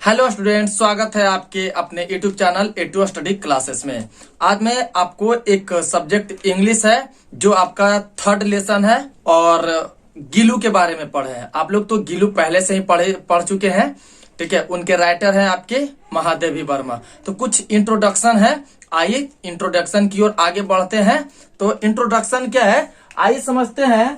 Hello student, स्वागत है आपके अपने YouTube channel A2 study classes में। आज मैं आपको एक सब्जेक्ट इंग्लिश है जो आपका थर्ड लेसन है और गिलू के बारे में पढ़े हैं। आप लोग तो गिलू पहले से ही पढ़ चुके हैं, ठीक है। उनके राइटर हैं आपके महादेवी वर्मा। तो कुछ इंट्रोडक्शन है, आइए इंट्रोडक्शन की ओर आगे बढ़ते हैं। तो इंट्रोडक्शन क्या है, आइए समझते हैं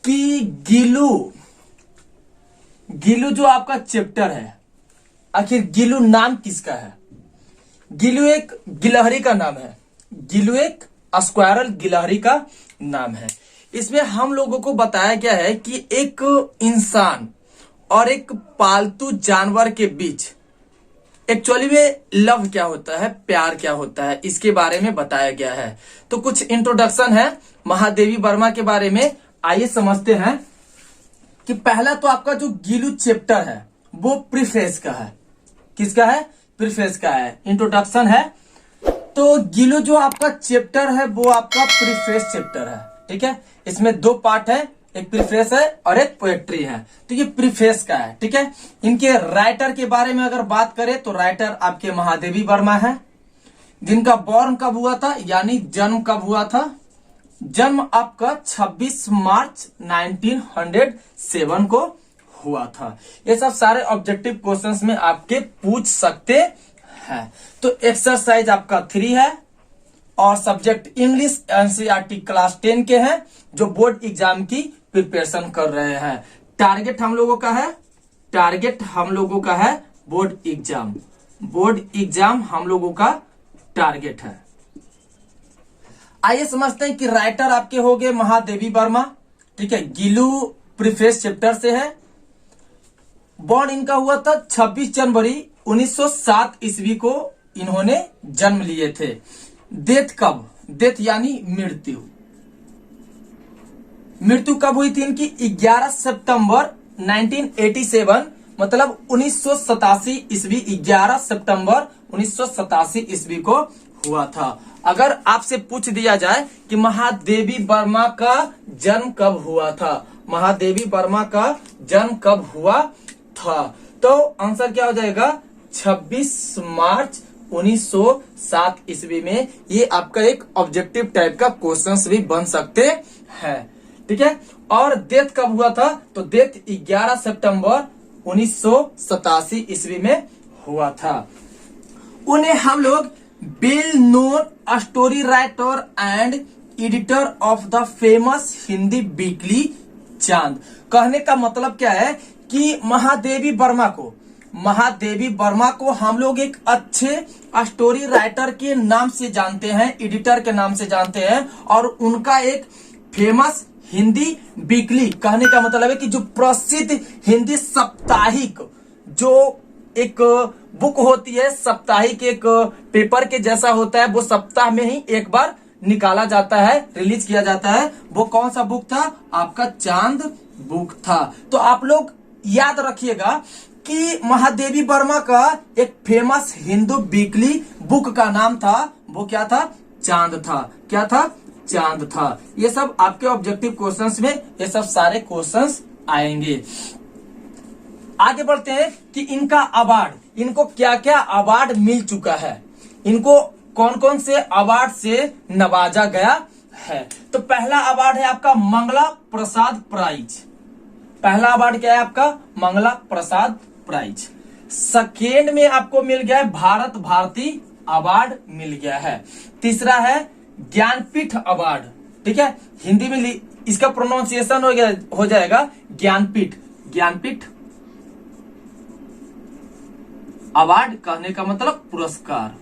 कि गिलू जो आपका चैप्टर है, आखिर गिलू नाम किसका है। गिलू एक गिलहरी का नाम है। गिलू एक स्क्वायरल गिलहरी का नाम है। इसमें हम लोगों को बताया गया है कि एक इंसान और एक पालतू जानवर के बीच एक्चुअली में लव क्या होता है, प्यार क्या होता है, इसके बारे में बताया गया है। तो कुछ इंट्रोडक्शन है महादेवी वर्मा के बारे में। आइए समझते हैं कि पहला तो आपका जो गिलू चैप्टर है वो प्रीफेस का है। किसका है? प्रीफेस का है। इंट्रोडक्शन है। तो गिलू जो आपका चैप्टर है वो आपका प्रीफेस चैप्टर है, ठीक है। इसमें दो पार्ट है, एक प्रीफेस है और एक पोएट्री है। तो ये प्रीफेस का है, ठीक है। इनके राइटर के बारे में अगर बात करें तो राइटर आपके महादेवी वर्मा है। जिनका बॉर्न कब हुआ था, यानी जन्म कब हुआ था? जन्म आपका 26 मार्च 1907 को हुआ था। ये सब सारे ऑब्जेक्टिव क्वेश्चंस में आपके पूछ सकते हैं। तो एक्सरसाइज आपका 3 है और सब्जेक्ट इंग्लिश एनसीईआरटी क्लास 10 के हैं जो बोर्ड एग्जाम की प्रिपरेशन कर रहे हैं। टारगेट हम लोगों का है बोर्ड एग्जाम हम लोगों का टारगेट है। आइए समझते हैं कि राइटर आपके हो गए महादेवी वर्मा, ठीक है। गिलू प्रीफेस चैप्टर से है। बॉर्न इनका हुआ था 26 जनवरी 1907 ईस्वी को इन्होंने जन्म लिए थे। डेथ कब? डेथ यानी मृत्यु कब हुई थी इनकी? 11 सितंबर 1987, मतलब 1987 ईस्वी। 11 सितंबर 1987 ईस्वी को हुआ था। अगर आपसे पूछ दिया जाए कि महादेवी वर्मा का जन्म कब हुआ था, महादेवी वर्मा का जन्म कब हुआ था, तो आंसर क्या हो जाएगा? 26 मार्च 1907 ईस्वी में। ये आपका एक ऑब्जेक्टिव टाइप का क्वेश्चंस भी बन सकते हैं, ठीक है। और डेथ कब हुआ था? तो डेथ 11 सितंबर 1987 ईस्वी में हुआ था। उन्हें हम लोग well known story writer and editor of the famous Hindi weekly चांद। कहने का मतलब क्या है कि महादेवी वर्मा को हम लोग एक अच्छे स्टोरी राइटर के नाम से जानते हैं, एडिटर के नाम से जानते हैं, और उनका एक फेमस हिंदी वीकली, कहने का मतलब है कि जो प्रसिद्ध हिंदी साप्ताहिक, जो एक बुक होती है साप्ताहिक, एक पेपर के जैसा होता है, वो सप्ताह में ही एक बार निकाला जाता है, रिलीज किया जाता है। वो कौन सा बुक था? आपका चांद बुक था। तो आप लोग याद रखिएगा कि महादेवी वर्मा का एक फेमस हिंदू वीकली बुक का नाम था, वो क्या था? चांद था। क्या था? चांद था। ये सब आपके ऑब्जेक्टिव क्वेश्चंस में ये सब सारे क्वेश्चंस आएंगे। आगे बढ़ते हैं कि इनका अवार्ड, इनको क्या क्या अवार्ड मिल चुका है, इनको कौन कौन से अवार्ड से नवाजा गया है। तो पहला अवार्ड है आपका मंगला प्रसाद प्राइज। पहला अवार्ड क्या है आपका? मंगला प्रसाद प्राइज। सेकेंड में आपको मिल गया है भारत भारती अवार्ड मिल गया है। तीसरा है ज्ञानपीठ अवार्ड, ठीक है। हिंदी में इसका प्रोनाउंसिएशन हो जाएगा ज्ञानपीठ अवार्ड, कहने का मतलब पुरस्कार,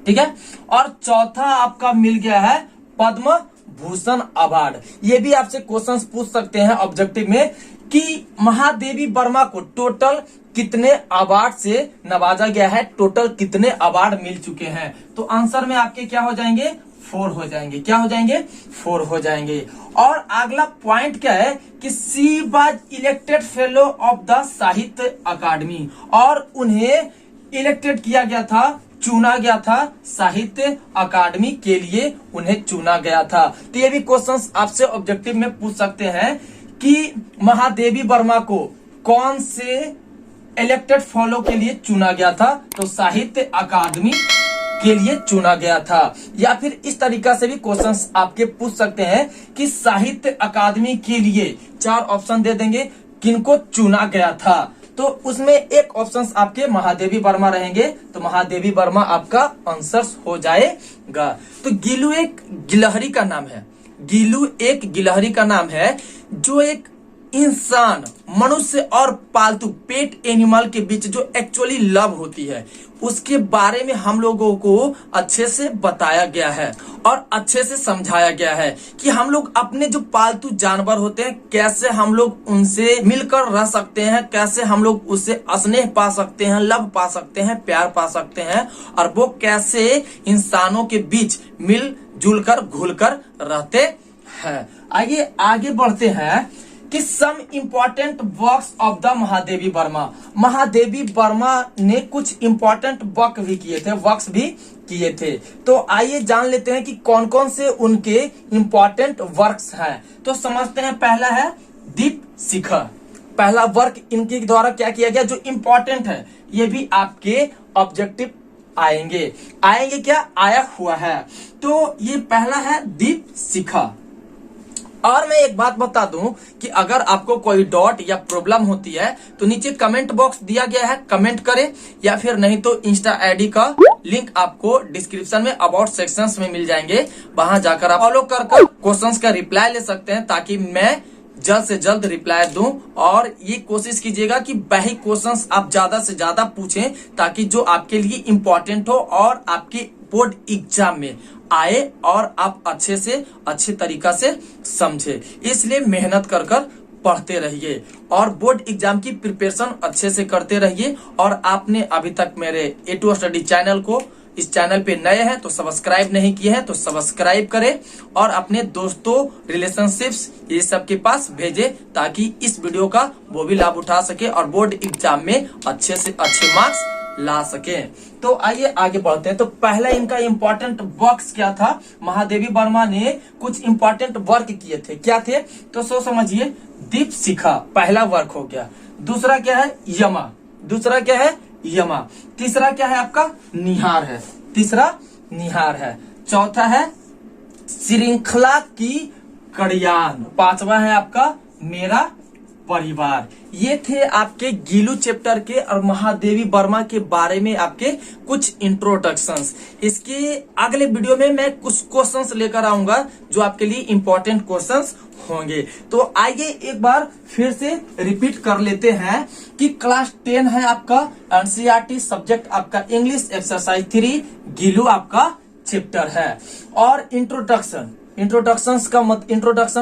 ठीक है। और चौथा आपका मिल गया है पद्म भूषण अवार्ड। ये भी आपसे क्वेश्चंस पूछ सकते हैं ऑब्जेक्टिव में कि महादेवी वर्मा को टोटल कितने अवार्ड से नवाजा गया है, टोटल कितने अवार्ड मिल चुके हैं। तो आंसर में आपके क्या हो जाएंगे? 4 हो जाएंगे। क्या हो जाएंगे? 4 हो जाएंगे। और अगला पॉइंट क्या है कि she was elected fellow of the साहित्य अकादमी, और उन्हें इलेक्टेड किया गया था, चुना गया था, साहित्य अकादमी के लिए उन्हें चुना गया था। तो ये भी क्वेश्चंस आपसे ऑब्जेक्टिव में पूछ सकते हैं कि महादेवी वर्मा को कौन से इलेक्टेड फॉलो के लिए चुना गया था, तो साहित्य अकादमी के लिए चुना गया था। या फिर इस तरीका से भी क्वेश्चंस आपके पूछ सकते हैं कि साहित्य अकादमी के लिए 4 ऑप्शन दे देंगे किनको चुना गया था, तो उसमें एक ऑप्शन आपके महादेवी वर्मा रहेंगे, तो महादेवी वर्मा आपका आंसर हो जाएगा। तो गिलू एक गिलहरी का नाम है, गिलू एक गिलहरी का नाम है जो एक इंसान, मनुष्य और पालतू पेट एनिमल के बीच जो एक्चुअली लव होती है उसके बारे में हम लोगों को अच्छे से बताया गया है और अच्छे से समझाया गया है कि हम लोग अपने जो पालतू जानवर होते हैं कैसे हम लोग उनसे मिलकर रह सकते हैं, कैसे हम लोग उससे स्नेह पा सकते हैं, लव पा सकते हैं, प्यार पा सकते हैं, और वो कैसे इंसानों के बीच मिलजुल कर घुल कर रहते हैं। आइए आगे बढ़ते हैं कि some important works of the Mahadevi Verma. Mahadevi Verma ने कुछ इंपॉर्टेंट वर्क भी किए थे, वर्क्स भी किए थे। तो आइए जान लेते हैं कि कौन कौन से उनके इंपॉर्टेंट वर्क्स हैं। तो समझते हैं, पहला है दीप शिखर। पहला वर्क इनके द्वारा क्या किया गया जो इंपॉर्टेंट है, ये भी आपके ऑब्जेक्टिव आएंगे क्या आया हुआ है। तो ये पहला है दीप शिखर। और मैं एक बात बता दूं कि अगर आपको कोई डॉट या प्रॉब्लम होती है तो नीचे कमेंट बॉक्स दिया गया है, कमेंट करें, या फिर नहीं तो इंस्टा आईडी का लिंक आपको डिस्क्रिप्शन में अबाउट सेक्शंस में मिल जाएंगे, वहां जाकर आप फॉलो कर क्वेश्चंस का रिप्लाई ले सकते हैं ताकि मैं जल्द से जल्द रिप्लाई दूं। और ये कोशिश कीजिएगा कि वही क्वेश्चंस आप ज्यादा से ज्यादा पूछें ताकि जो आपके लिए इम्पोर्टेंट हो और आपके बोर्ड एग्जाम में आए और आप अच्छे से अच्छे तरीका से समझे। इसलिए मेहनत कर पढ़ते रहिए और बोर्ड एग्जाम की प्रिपरेशन अच्छे से करते रहिए। और आपने अभी तक मेरे ए टू स्टडी चैनल को, इस चैनल पे नए हैं तो सब्सक्राइब नहीं किए हैं तो सब्सक्राइब करें और अपने दोस्तों, रिलेशनशिप्स ये सब के पास भेजें ताकि इस वीडियो का वो भी लाभ उठा सके और बोर्ड एग्जाम में अच्छे से अच्छे मार्क्स ला सके। तो आइए आगे बढ़ते हैं। तो पहला इनका इंपॉर्टेंट वर्क्स क्या था, महादेवी वर्मा ने कुछ इंपॉर्टेंट वर्क किए थे, क्या थे तो समझिए। दीप शिखा पहला वर्क हो गया। दूसरा क्या है यमा, दूसरा क्या है यमा। तीसरा क्या है आपका निहार है, तीसरा निहार है। चौथा है श्रृंखला की कड़ियान। पांचवा है आपका मेरा परिवार। ये थे आपके गिलू चैप्टर के और महादेवी वर्मा के बारे में आपके कुछ इंट्रोडक्शंस। इसके अगले वीडियो में मैं कुछ क्वेश्चंस लेकर आऊंगा जो आपके लिए इंपॉर्टेंट क्वेश्चंस होंगे। तो आइए एक बार फिर से रिपीट कर लेते हैं कि क्लास 10 है आपका एनसीईआरटी सब्जेक्ट, आपका इंग्लिश एक्सरसाइज 3 गिलू आपका चैप्टर है। और इंट्रोडक्शन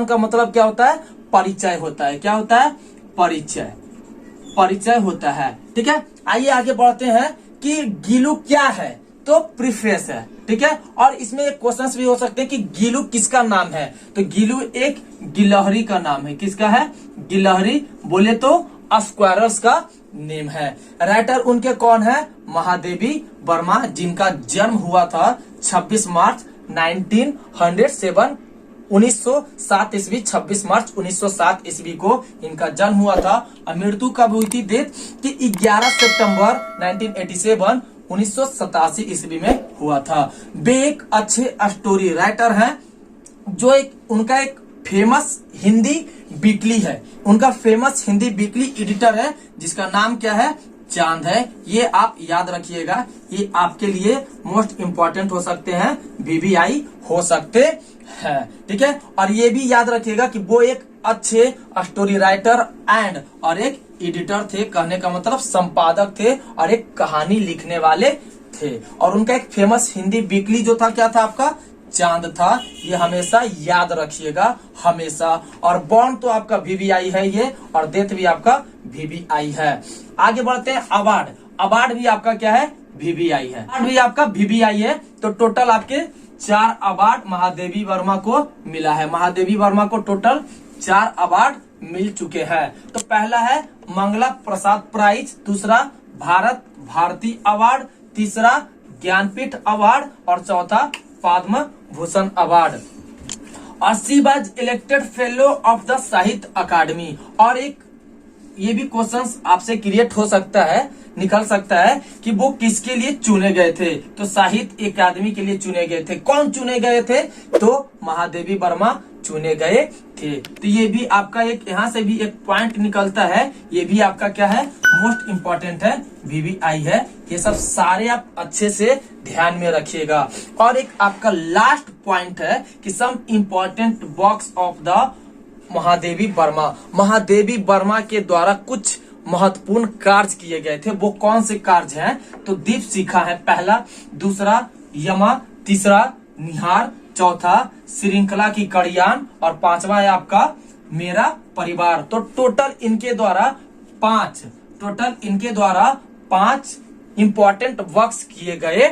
का मतलब क्या होता है, परिचय होता है। क्या होता है, परिचय होता है। ठीक है, आइए आगे बढ़ते हैं कि गिलू क्या है, तो प्रीफेस है। ठीक है, और इसमें एक क्वेश्चंस भी हो सकते हैं कि गिलू किसका नाम है, तो गिलू एक गिलहरी का नाम है। किसका है, गिलहरी बोले तो स्क्वायरल्स का नेम है। राइटर उनके कौन है, महादेवी वर्मा, जिनका जन्म हुआ था 26 मार्च 1907 ईस्वी, 26 मार्च 1907 ईस्वी को इनका जन्म हुआ था। और मृत्यु कब हुई थी डेट कि 11 सितंबर 1987 ईस्वी में हुआ था। वे एक अच्छे स्टोरी राइटर हैं जो उनका एक फेमस हिंदी वीकली है, उनका फेमस हिंदी वीकली एडिटर है जिसका नाम क्या है, चांद है। ये आप याद रखिएगा, ये आपके लिए मोस्ट इंपॉर्टेंट हो सकते हैं, बीबीआई हो सकते हैं। ठीक है, और ये भी याद रखिएगा कि वो एक अच्छे स्टोरी राइटर और एक एडिटर थे, कहने का मतलब संपादक थे और एक कहानी लिखने वाले थे। और उनका एक फेमस हिंदी वीकली जो था क्या था आपका, चांद था। ये हमेशा याद रखिएगा हमेशा। और बॉर्न तो आपका वीवीआई है ये, और डेथ भी आपका वीवीआई है। आगे बढ़ते हैं, अवार्ड भी आपका क्या है, वीवीआई है। अवार्ड भी आपका वीवीआई है। तो टोटल आपके 4 अवार्ड महादेवी वर्मा को मिला है। महादेवी वर्मा को टोटल 4 अवार्ड मिल चुके हैं। तो पहला है मंगला प्रसाद प्राइज, दूसरा भारत भारती अवार्ड, तीसरा ज्ञानपीठ अवार्ड और चौथा पद्म भूषण अवार्ड। और she was elected fellow of the साहित्य अकादमी। और एक ये भी क्वेश्चंस आपसे क्रिएट हो सकता है, निकल सकता है कि वो किसके लिए चुने गए थे। तो साहित्य अकादमी के लिए चुने गए थे। कौन चुने गए थे? तो महादेवी वर्मा चुने गए थे। तो ये भी आपका एक यहाँ से भी एक पॉइंट निकलता है। ये भी आपका क्या है, मोस्ट इंपॉर्टेंट है, VVI है। ये सब सारे आप अच्छे से ध्यान में रखिएगा। और एक आपका लास्ट पॉइंट है कि some important works of the Mahadevi Verma. Mahadevi Verma के द्वारा कुछ महत्वपूर्ण कार्य किए गए थे। वो कौन से कार्य हैं? तो दीप शिखा है पहला, दूसरा यमा, तीसरा निहार, चौथा श्रृंखला की कड़ियान और पांचवा है आपका मेरा परिवार। तो टोटल इनके द्वारा पांच इंपॉर्टेंट वर्क्स किए गए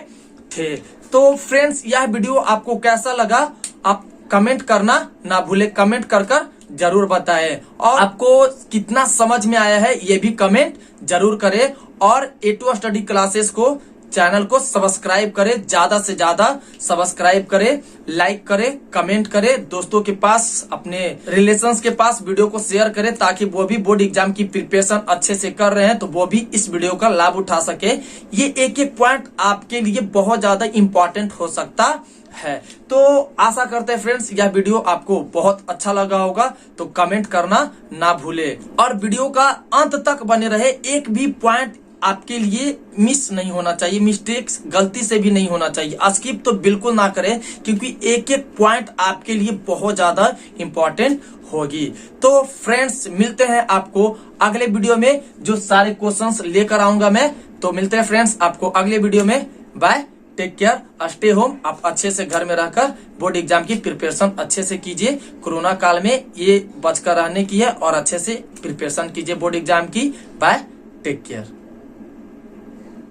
थे। तो फ्रेंड्स, यह वीडियो आपको कैसा लगा आप कमेंट करना ना भूले, कमेंट कर जरूर बताएं। और आपको कितना समझ में आया है ये भी कमेंट जरूर करें। और A2 स्टडी क्लासेस को चैनल को सब्सक्राइब करें, ज्यादा से ज्यादा सब्सक्राइब करें, लाइक करें, कमेंट करें, दोस्तों के पास, अपने रिलेशंस के पास वीडियो को शेयर करें ताकि वो भी बोर्ड एग्जाम की प्रिपरेशन अच्छे से कर रहे हैं तो वो भी इस वीडियो का लाभ उठा सके। ये एक एक पॉइंट आपके लिए बहुत ज्यादा इंपॉर्टेंट हो सकता है। तो आशा करते हैं फ्रेंड्स यह वीडियो आपको बहुत अच्छा लगा होगा, तो कमेंट करना ना भूले और वीडियो का अंत तक बने रहे। एक भी पॉइंट आपके लिए मिस नहीं होना चाहिए, मिस्टेक्स गलती से भी नहीं होना चाहिए। स्किप तो बिल्कुल ना करें क्योंकि एक एक पॉइंट आपके लिए बहुत ज्यादा इंपॉर्टेंट होगी। तो फ्रेंड्स, मिलते हैं आपको अगले वीडियो में, जो सारे क्वेश्चंस लेकर आऊंगा मैं। तो मिलते हैं फ्रेंड्स आपको अगले वीडियो में। Bye, take care, stay home. आप अच्छे से घर में रहकर बोर्ड एग्जाम की प्रिपरेशन अच्छे से कीजिए। कोरोना काल में ये बचकर रहने की है और अच्छे से प्रिपरेशन कीजिए बोर्ड एग्जाम की। Bye, take care.